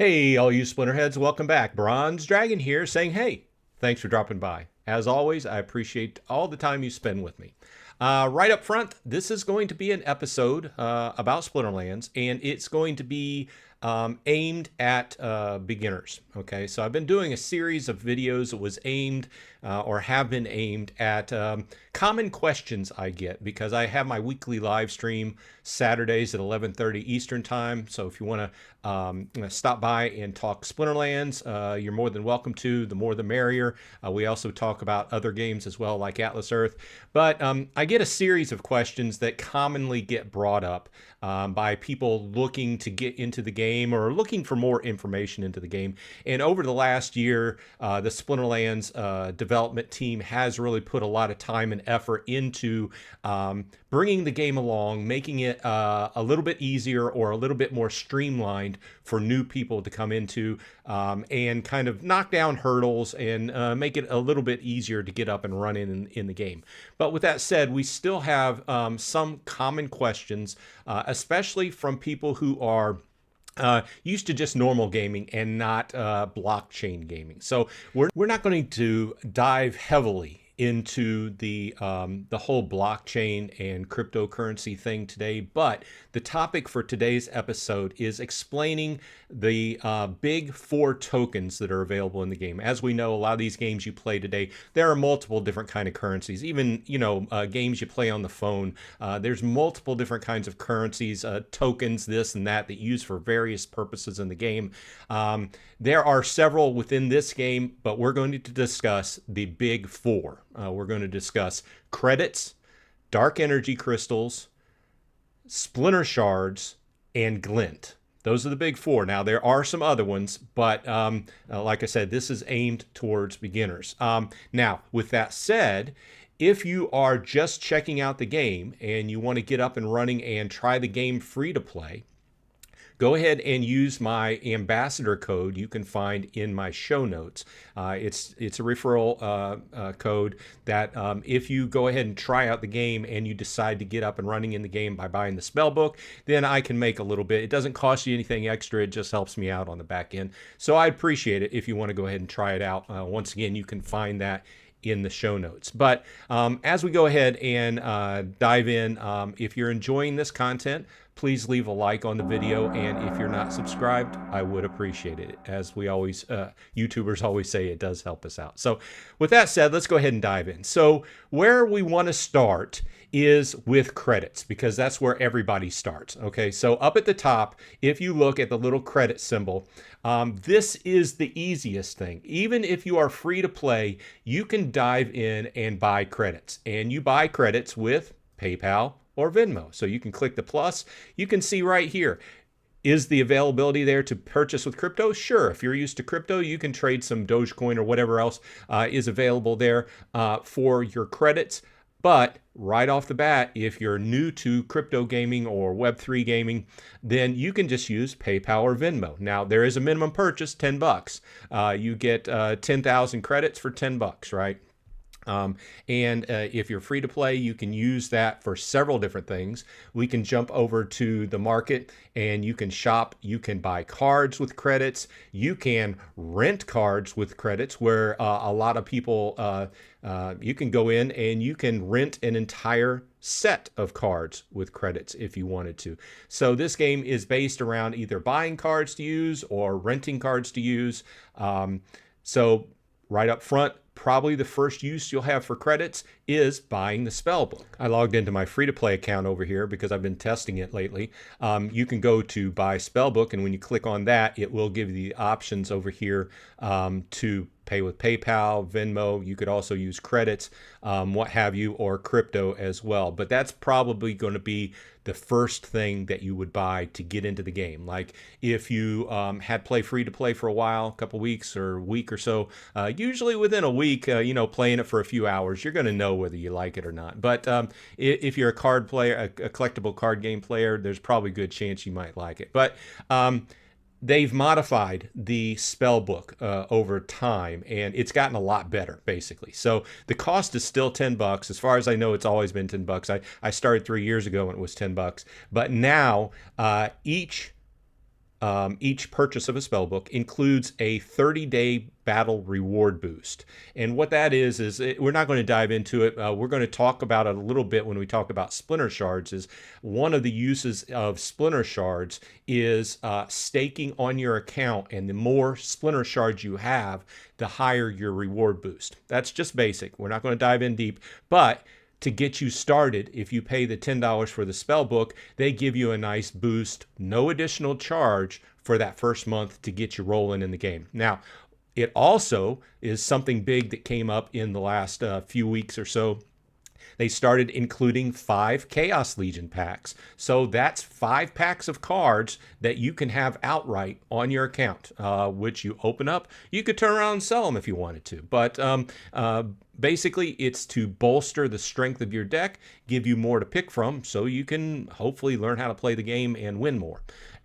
Hey, all you Splinterheads, welcome back. Bronze Dragon here saying, hey, thanks for dropping by. As always, I appreciate all the time you spend with me. Right up front, this is going to be an episode about Splinterlands, and it's going to be aimed at beginners. Okay, so I've been doing a series of videos that was aimed or have been aimed at common questions I get because I have my weekly live stream Saturdays at 11:30 Eastern time. So if you want to stop by and talk Splinterlands, you're more than welcome to. The more the merrier. We also talk about other games as well, like Atlas Earth. But I get a series of questions that commonly get brought up by people looking to get into the game or looking for more information into the game. And over the last year, the Splinterlands development team has really put a lot of time and effort into bringing the game along, making it a little bit easier or a little bit more streamlined for new people to come into and kind of knock down hurdles and make it a little bit easier to get up and run in the game. But with that said, we still have some common questions, especially from people who are used to just normal gaming and not blockchain gaming. So we're not going to dive heavily into the whole blockchain and cryptocurrency thing today, but the topic for today's episode is explaining the big four tokens that are available in the game. As we know, a lot of these games you play today, there are multiple different kind of currencies. Even games you play on the phone, there's multiple different kinds of currencies, tokens, this and that used for various purposes in the game. There are several within this game, but we're going to discuss the big four. We're going to discuss credits, dark energy crystals, splinter shards, and glint. Those are the big four. Now, there are some other ones, but like I said, this is aimed towards beginners. Now, with that said, if you are just checking out the game and you want to get up and running and try the game free to play, go ahead and use my ambassador code you can find in my show notes. It's a referral code that if you go ahead and try out the game and you decide to get up and running in the game by buying the spell book, then I can make a little bit. It doesn't cost you anything extra. It just helps me out on the back end. So I appreciate it if you want to go ahead and try it out. Once again, you can find that in the show notes. But as we go ahead and dive in, if you're enjoying this content, please leave a like on the video, and if you're not subscribed, I would appreciate it. As we always, YouTubers always say, it does help us out. So with that said, let's go ahead and dive in. So where we want to start is with credits, because that's where everybody starts. Okay, so up at the top, if you look at the little credit symbol, this is the easiest thing. Even if you are free to play, you can dive in and buy credits, and you buy credits with PayPal or Venmo. So you can click the plus. You can see right here, is the availability there to purchase with crypto? Sure. If you're used to crypto, you can trade some Dogecoin or whatever else is available there for your credits. But right off the bat, if you're new to crypto gaming or Web3 gaming, then you can just use PayPal or Venmo. Now, there is a minimum purchase, $10. You get 10,000 credits for $10, right? If you're free to play, you can use that for several different things. We can jump over to the market and you can shop. You can buy cards with credits. You can rent cards with credits, where a lot of people, you can go in and you can rent an entire set of cards with credits if you wanted to. So this game is based around either buying cards to use or renting cards to use. So right up front, probably the first use you'll have for credits is buying the spell book. I logged into my free-to-play account over here because I've been testing it lately. You can go to buy spell book, and when you click on that, it will give you the options over here to pay with PayPal, Venmo. You could also use credits, what have you, or crypto as well. But that's probably going to be the first thing that you would buy to get into the game. Like if you had play free to play for a while, a couple weeks or a week or so, usually within a week, playing it for a few hours, you're going to know whether you like it or not. But if you're a card player, a collectible card game player, there's probably a good chance you might like it. But they've modified the spell book over time, and it's gotten a lot better, basically. So the cost is still $10. As far as I know, it's always been $10. I started 3 years ago when it was $10. But now each each purchase of a spellbook includes a 30-day battle reward boost. And what that is we're not going to dive into it. We're going to talk about it a little bit when we talk about Splinter Shards. Is one of the uses of Splinter Shards is staking on your account, and the more Splinter Shards you have, the higher your reward boost. That's just basic. We're not going to dive in deep, but to get you started, if you pay the $10 for the spell book, they give you a nice boost, no additional charge for that first month to get you rolling in the game. Now, it also is something big that came up in the last few weeks or so. They started including 5 Chaos Legion packs. So that's 5 packs of cards that you can have outright on your account, which you open up. You could turn around and sell them if you wanted to. But basically, it's to bolster the strength of your deck, give you more to pick from, so you can hopefully learn how to play the game and win more.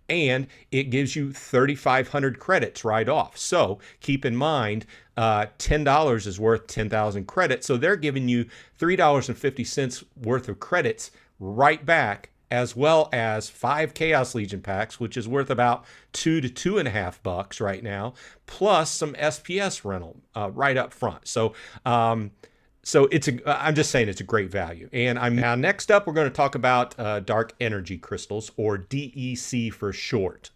And it gives you 3,500 credits right off. So keep in mind, $10 is worth 10,000 credits. So they're giving you $3.50 worth of credits right back, as well as 5 Chaos Legion packs, which is worth about $2 to $2.50 right now, plus some SPS rental right up front. So I'm just saying it's a great value. And now next up, we're going to talk about dark energy crystals, or DEC for short.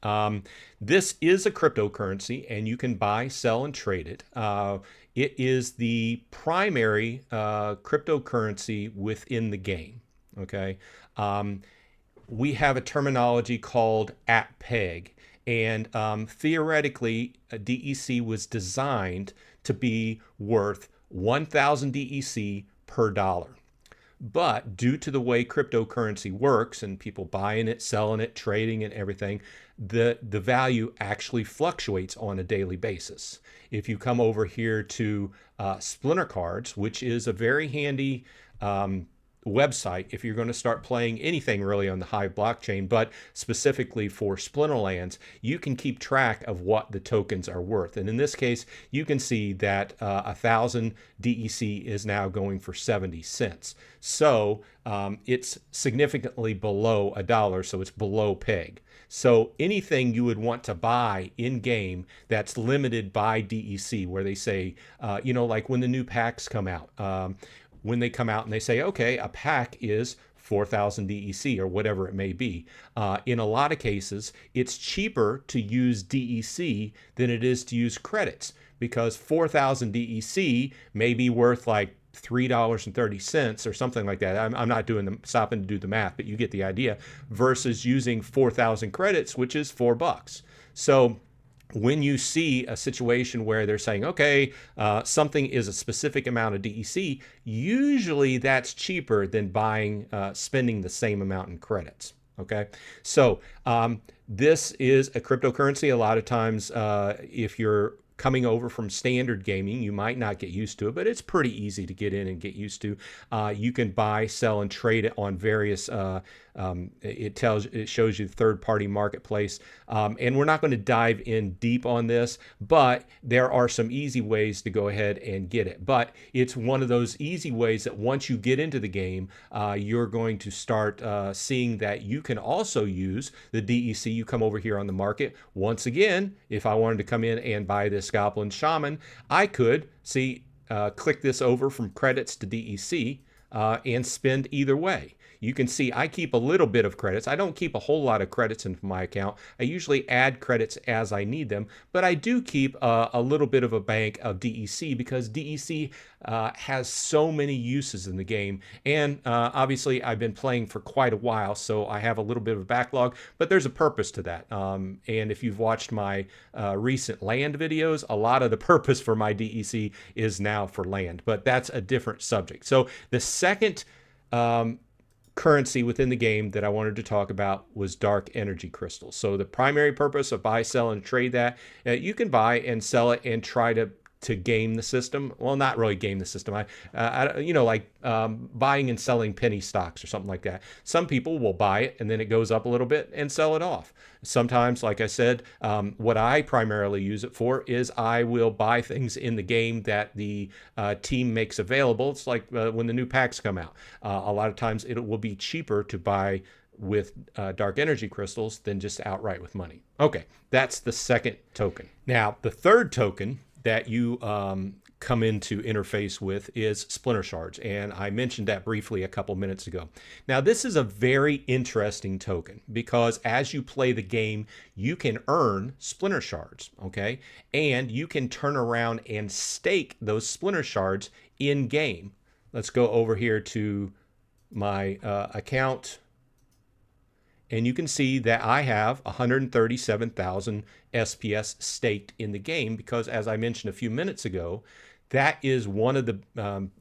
This is a cryptocurrency, and you can buy, sell, and trade it. It is the primary cryptocurrency within the game. Okay. We have a terminology called at peg, and theoretically, a DEC was designed to be worth 1,000 DEC per dollar. But due to the way cryptocurrency works and people buying it, selling it, trading it, everything, the value actually fluctuates on a daily basis. If you come over here to Splinter Cards, which is a very handy website if you're going to start playing anything really on the Hive blockchain, but specifically for Splinterlands, you can keep track of what the tokens are worth. And in this case, you can see that 1,000 DEC is now going for 70 cents. So it's significantly below $1, so it's below peg. So anything you would want to buy in game that's limited by DEC, where they say, like when the new packs come out, when they come out and they say, okay, a pack is 4,000 DEC or whatever it may be. In a lot of cases, it's cheaper to use DEC than it is to use credits, because 4,000 DEC may be worth like $3.30 or something like that. I'm not stopping to do the math, but you get the idea, versus using 4,000 credits, which is $4. So when you see a situation where they're saying, okay, something is a specific amount of DEC, usually that's cheaper than spending the same amount in credits. Okay, so this is a cryptocurrency. A lot of times, if you're coming over from standard gaming, you might not get used to it, but it's pretty easy to get in and get used to. You can buy, sell, and trade it on various it shows you the third-party marketplace, and we're not going to dive in deep on this, but there are some easy ways to go ahead and get it. But it's one of those easy ways that once you get into the game, you're going to start seeing that you can also use the DEC. You come over here on the market. Once again, if I wanted to come in and buy this Goblin Shaman, I could click this over from credits to DEC and spend either way. You can see I keep a little bit of credits. I don't keep a whole lot of credits in my account. I usually add credits as I need them, but I do keep a little bit of a bank of DEC, because DEC has so many uses in the game. And obviously I've been playing for quite a while, so I have a little bit of a backlog, but there's a purpose to that. And if you've watched my recent land videos, a lot of the purpose for my DEC is now for land, but that's a different subject. So the second currency within the game that I wanted to talk about was dark energy crystals. So the primary purpose of buy, sell, and trade that, you can buy and sell it and try to game the system. Well, not really game the system. Like buying and selling penny stocks or something like that. Some people will buy it and then it goes up a little bit and sell it off. Sometimes, like I said, what I primarily use it for is I will buy things in the game that the team makes available. It's like when the new packs come out. A lot of times it will be cheaper to buy with dark energy crystals than just outright with money. Okay, that's the second token. Now, the third token that you come into interface with is Splinter Shards, and I mentioned that briefly a couple minutes ago. Now, this is a very interesting token because as you play the game, you can earn Splinter Shards, okay? And you can turn around and stake those Splinter Shards in game. Let's go over here to my account, and you can see that I have 137,000 SPS staked in the game because, as I mentioned a few minutes ago, that is one of the,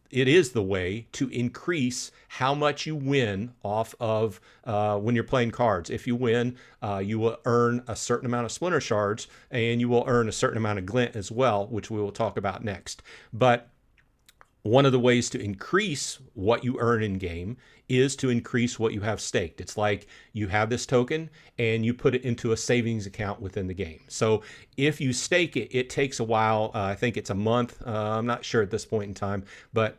it is the way to increase how much you win off of when you're playing cards. If you win, you will earn a certain amount of Splinter Shards, and you will earn a certain amount of Glint as well, which we will talk about next. But one of the ways to increase what you earn in game is to increase what you have staked. It's like you have this token and you put it into a savings account within the game. So if you stake it, it takes a while. I think it's a month. I'm not sure at this point in time, but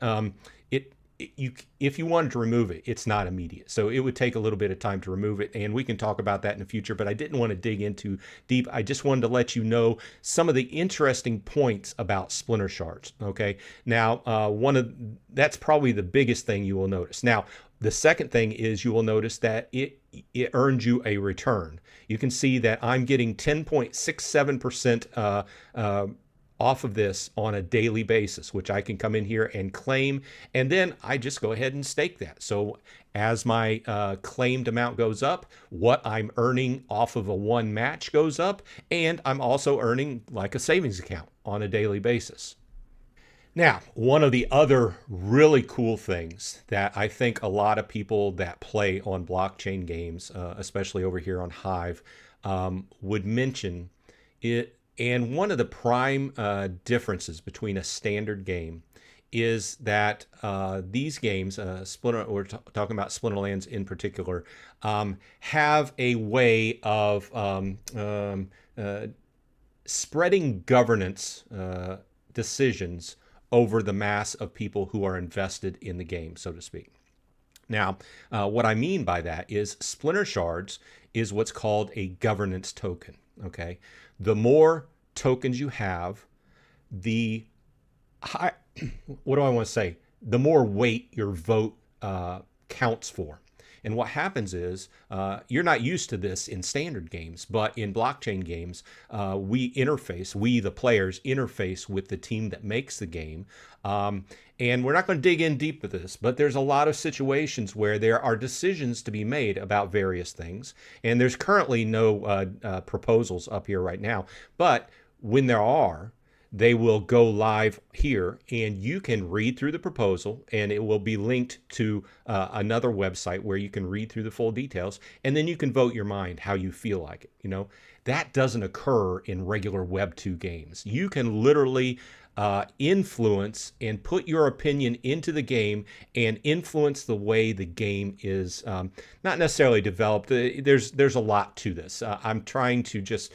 if you wanted to remove it, it's not immediate. So it would take a little bit of time to remove it, and we can talk about that in the future, but I didn't want to dig into deep. I just wanted to let you know some of the interesting points about Splinter Shards, okay? Now, that's probably the biggest thing you will notice. Now, the second thing is you will notice that it earns you a return. You can see that I'm getting 10.67% off of this on a daily basis, which I can come in here and claim, and then I just go ahead and stake that. So as my claimed amount goes up, what I'm earning off of a one match goes up, and I'm also earning like a savings account on a daily basis. Now, one of the other really cool things that I think a lot of people that play on blockchain games, especially over here on Hive, would mention it. And one of the prime differences between a standard game is that these games, we're talking about Splinterlands in particular, have a way of spreading governance decisions over the mass of people who are invested in the game, so to speak. Now, what I mean by that is Splinter Shards is what's called a governance token, okay? The more tokens you have, the high, what do I want to say? The more weight your vote counts for. And what happens is, you're not used to this in standard games, but in blockchain games, we, the players, interface with the team that makes the game. And we're not going to dig in deep with this, but there's a lot of situations where there are decisions to be made about various things. And there's currently no proposals up here right now. But when there are, they will go live here, and you can read through the proposal, and it will be linked to another website where you can read through the full details, and then you can vote your mind how you feel like it. You know, that doesn't occur in regular Web 2 games. You can literally influence and put your opinion into the game and influence the way the game is not necessarily developed. There's a lot to this. I'm trying to just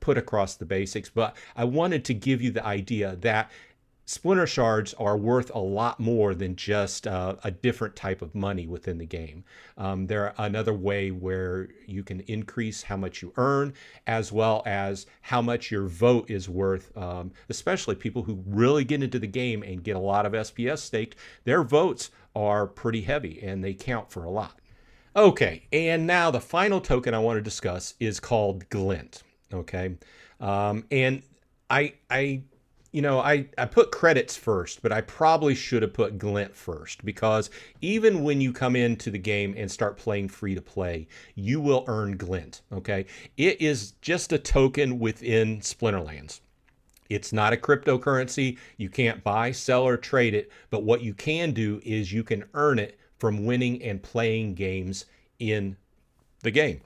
put across the basics, but I wanted to give you the idea that Splinter Shards are worth a lot more than just a different type of money within the game. They're another way where you can increase how much you earn, as well as how much your vote is worth, especially people who really get into the game and get a lot of SPS staked. Their votes are pretty heavy, and they count for a lot. Okay, and now the final token I want to discuss is called Glint. Okay, and I put credits first, but I probably should have put Glint first, because even when you come into the game and start playing free to play, you will earn Glint, okay? It is just a token within Splinterlands. It's not a cryptocurrency. You can't buy, sell, or trade it, but what you can do is you can earn it from winning and playing games in the game.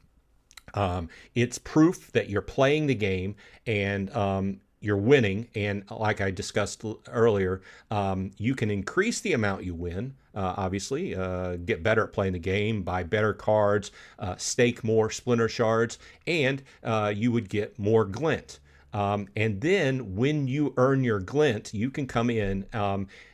It's proof that you're playing the game and you're winning, and like I discussed earlier, you can increase the amount you win, obviously, get better at playing the game, buy better cards, stake more Splinter Shards, and you would get more Glint. And then when you earn your glint, you can come in,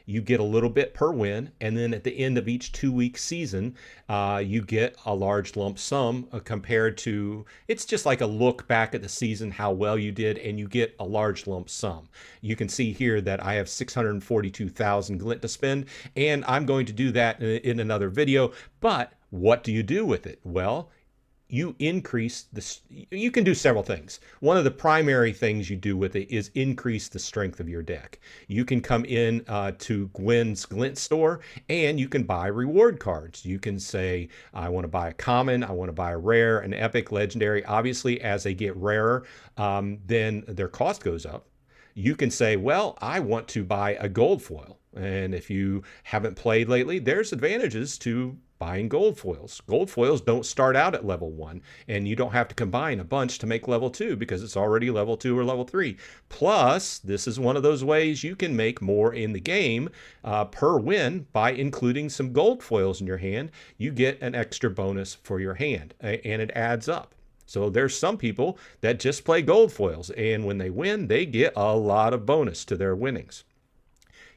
you get a little bit per win. And then at the end of each 2-week season, you get a large lump sum compared to, it's just like a look back at the season, how well you did, and you get a large lump sum. You can see here that I have 642,000 glint to spend, and I'm going to do that in another video. But what do you do with it? Well, you increase this. You can do several things. One of the primary things you do with it is increase the strength of your deck. You can come in to Gwen's Glint store and you can buy reward cards. You can say, I want to buy a common, I want to buy a rare, an epic, legendary. Obviously, as they get rarer, then their cost goes up. You can say, well, I want to buy a gold foil. And if you haven't played lately, there's advantages to buying gold foils. Gold foils don't start out at level 1, and you don't have to combine a bunch to make level 2 because it's already level 2 or level 3. Plus, this is one of those ways you can make more in the game per win by including some gold foils in your hand. You get an extra bonus for your hand, and it adds up. So there's some people that just play gold foils, and when they win, they get a lot of bonus to their winnings.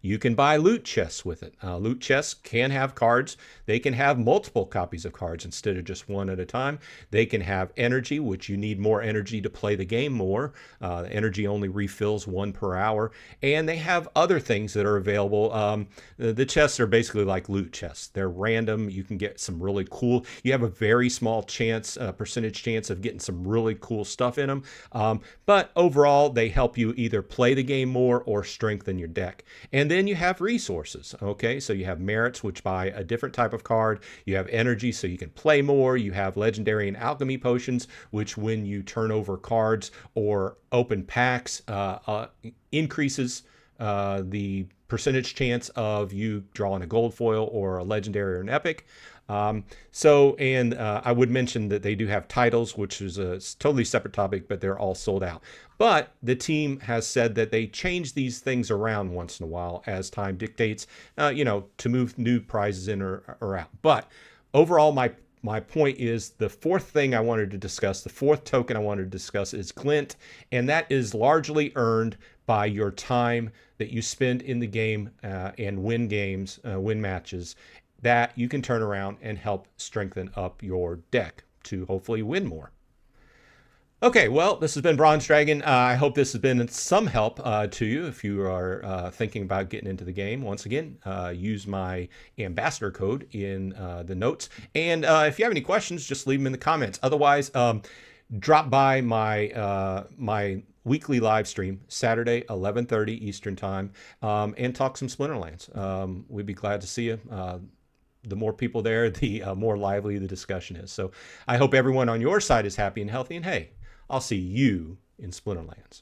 You can buy loot chests with it. Loot chests can have cards. They can have multiple copies of cards instead of just one at a time. They can have energy, which you need more energy to play the game more. Energy only refills 1 per hour. And they have other things that are available. The chests are basically like loot chests. They're random. You can get some really cool. You have a very small chance, percentage chance of getting some really cool stuff in them. But overall, they help you either play the game more or strengthen your deck. And then you have resources. Okay, so you have merits, which buy a different type of card. You have energy, so you can play more. You have legendary and alchemy potions, which when you turn over cards or open packs, increases the percentage chance of you drawing a gold foil or a legendary or an epic. I would mention that they do have titles, which is a totally separate topic, but they're all sold out. But the team has said that they change these things around once in a while as time dictates, to move new prizes in or out. But overall, my point is the fourth thing I wanted to discuss, the fourth token I wanted to discuss is Glint, and that is largely earned by your time that you spend in the game and win games, win matches, that you can turn around and help strengthen up your deck to hopefully win more. Okay, well, this has been Bronze Dragon. I hope this has been some help to you if you are thinking about getting into the game. Once again, use my ambassador code in the notes. And if you have any questions, just leave them in the comments. Otherwise, drop by my weekly live stream, Saturday, 11:30 Eastern Time, and talk some Splinterlands. We'd be glad to see you. The more people there, the more lively the discussion is. So I hope everyone on your side is happy and healthy. And hey, I'll see you in Splinterlands.